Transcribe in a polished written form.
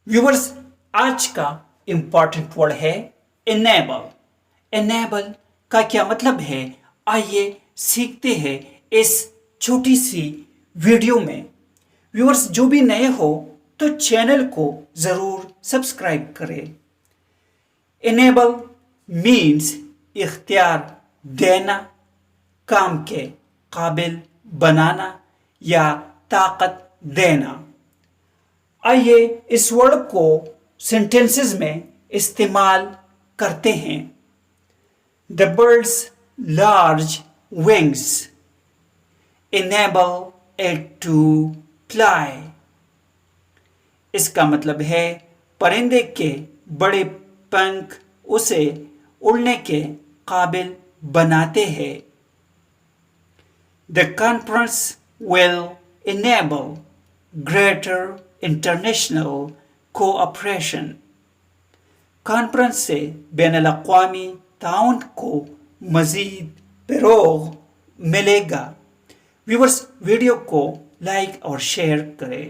Viewers, आज का important word है इनेबल। इनेबल का क्या मतलब है, आइए सीखते हैं इस छोटी सी वीडियो में। व्यूवर्स, जो भी नए हो तो चैनल को जरूर सब्सक्राइब करें। इनेबल मीन्स इख्तियार देना, काम के काबिल बनाना या ताकत देना। आइए इस वर्ड को सेंटेंसेस में इस्तेमाल करते हैं। The birds large wings enable it to fly। इसका मतलब है परिंदे के बड़े पंख उसे उड़ने के काबिल बनाते हैं। The conference will enable greater international cooperation। Conference से बैनुल-अक़वामी ताउन को मज़ीद फ़रोग़ मिलेगा। व्यूवर्स, वीडियो को लाइक और शेयर करें।